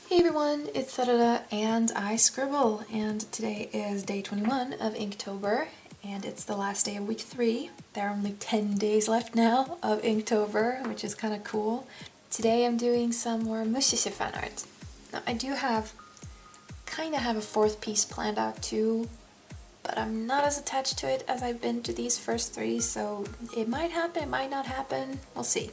Hey everyone, it's Sarada and I scribble, and today is day 21 of Inktober and it's the last day of week 3. There are only 10 days left now of Inktober, which is kind of cool. Today I'm doing some more Mushi-shi fan art. Now I do kind of have a fourth piece planned out too, but I'm not as attached to it as I've been to these first 3, so it might happen, it might not happen, we'll see.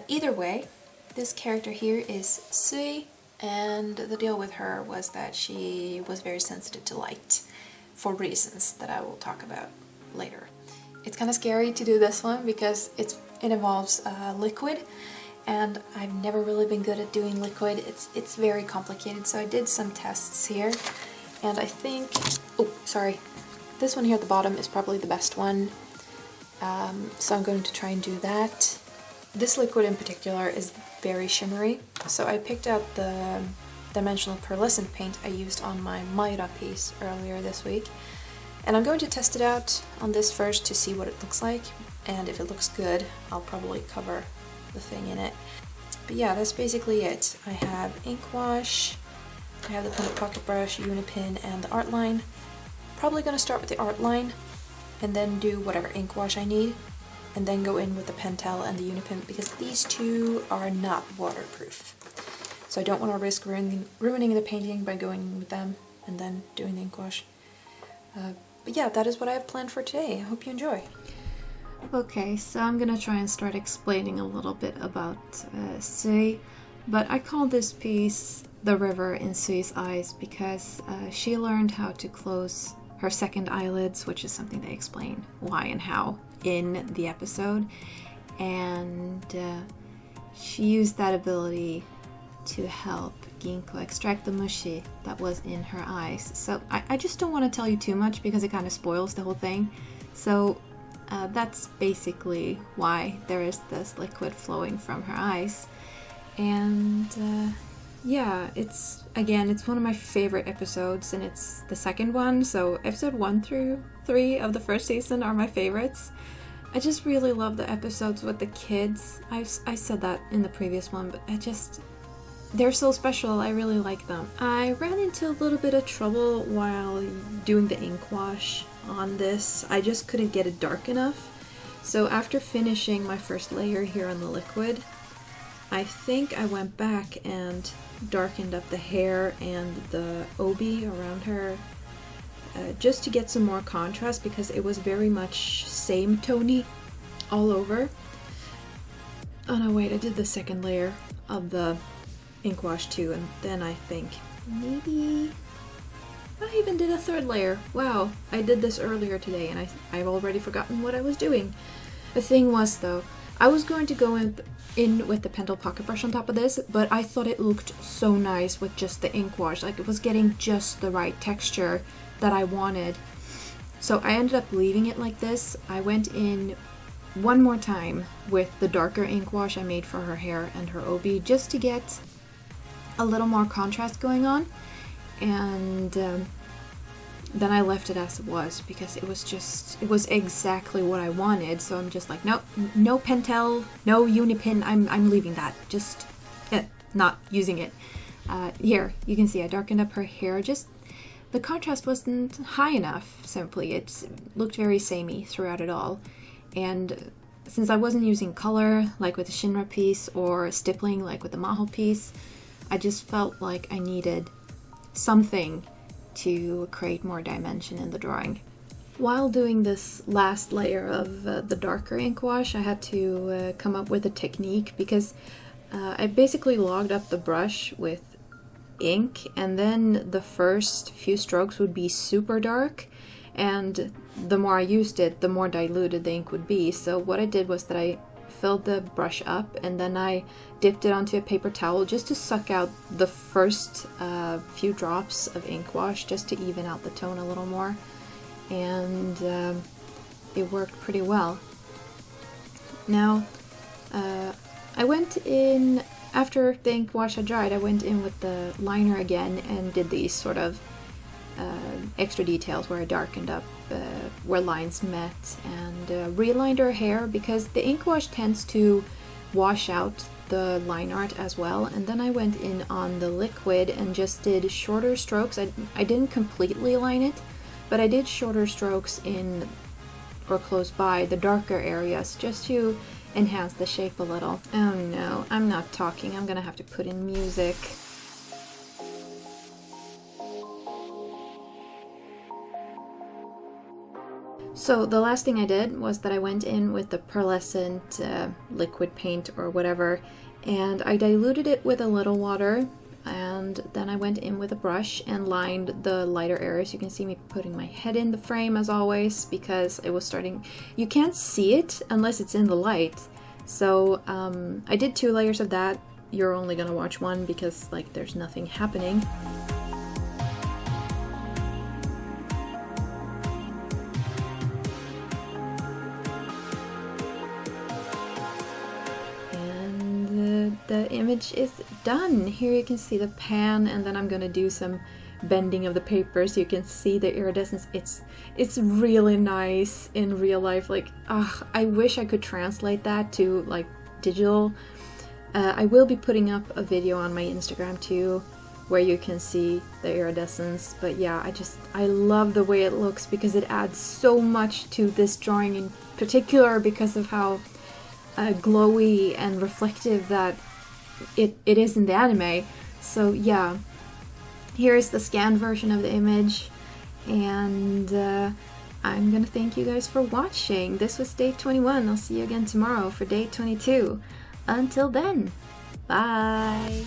Either way, this character here is Sui, and the deal with her was that she was very sensitive to light for reasons that I will talk about later. It's kind of scary to do this one because it involves liquid, and I've never really been good at doing liquid. It's very complicated, so I did some tests here, and I think, this one here at the bottom is probably the best one, so I'm going to try and do that. This liquid in particular is very shimmery, so I picked out the Dimensional Pearlescent paint I used on my Mayra piece earlier this week, and I'm going to test it out on this first to see what it looks like, and if it looks good I'll probably cover the thing in it. But yeah, that's basically it. I have ink wash, I have the Pentel pocket brush, Unipin, and the Artline. Probably going to start with the Artline and then do whatever ink wash I need, and then go in with the Pentel and the Unipin because these two are not waterproof. So I don't want to risk ruining the painting by going in with them and then doing the ink wash. But yeah, that is what I have planned for today. I hope you enjoy. Okay, so I'm gonna try and start explaining a little bit about Sui, but I call this piece The River in Sui's Eyes because she learned how to close her second eyelids, which is something they explain why and how in the episode, and she used that ability to help Ginkgo extract the mushi that was in her eyes. So I just don't want to tell you too much because it kind of spoils the whole thing. So that's basically why there is this liquid flowing from her eyes. And yeah, it's one of my favorite episodes, and it's the second one, so episode 1 through 3 of the first season are my favorites. I just really love the episodes with the kids. I said that in the previous one, but they're so special. I really like them. I ran into a little bit of trouble while doing the ink wash on this. I just couldn't get it dark enough. So after finishing my first layer here on the liquid, I think I went back and darkened up the hair and the obi around her just to get some more contrast because it was very much same tony all over. Oh no, wait, I did the second layer of the ink wash too, and then I think maybe I even did a third layer. Wow, I did this earlier today and I've already forgotten what I was doing. The thing was though, I was going to go in with the Pentel pocket brush on top of this, but I thought it looked so nice with just the ink wash. Like, it was getting just the right texture that I wanted. So I ended up leaving it like this. I went in one more time with the darker ink wash I made for her hair and her obi just to get a little more contrast going on. And then I left it as it was because it was exactly what I wanted. So I'm just like, nope, no Pentel, no Unipin, I'm leaving that. Just not using it. Here, you can see I darkened up her hair. Just the contrast wasn't high enough, simply. It looked very samey throughout it all. And since I wasn't using color, like with the Shinra piece, or stippling, like with the Maho piece, I just felt like I needed something to create more dimension in the drawing. While doing this last layer of the darker ink wash, I had to come up with a technique because I basically logged up the brush with ink, and then the first few strokes would be super dark, and the more I used it, the more diluted the ink would be. So what I did was that I filled the brush up and then I dipped it onto a paper towel just to suck out the first few drops of ink wash, just to even out the tone a little more, and it worked pretty well. Now I went in, after the ink wash had dried, I went in with the liner again and did these sort of extra details where I darkened up where lines met and relined her hair, because the ink wash tends to wash out the line art as well, and then I went in on the liquid and just did shorter strokes. I didn't completely line it, but I did shorter strokes in or close by the darker areas just to enhance the shape a little. Oh no, I'm not talking. I'm gonna have to put in music. So the last thing I did was that I went in with the Pearlescent liquid paint or whatever, and I diluted it with a little water, and then I went in with a brush and lined the lighter areas. You can see me putting my head in the frame as always, because it was starting, you can't see it unless it's in the light. So I did 2 layers of that. You're only gonna watch one because like there's nothing happening. The image is done. Here you can see the pan, and then I'm gonna do some bending of the paper so you can see the iridescence. It's really nice in real life. Like, I wish I could translate that to like digital. I will be putting up a video on my Instagram too where you can see the iridescence, but yeah, I love the way it looks because it adds so much to this drawing in particular because of how glowy and reflective that it is in the anime. So yeah, here is the scanned version of the image, and I'm gonna thank you guys for watching. This was day 21. I'll see you again tomorrow for day 22. Until then, bye!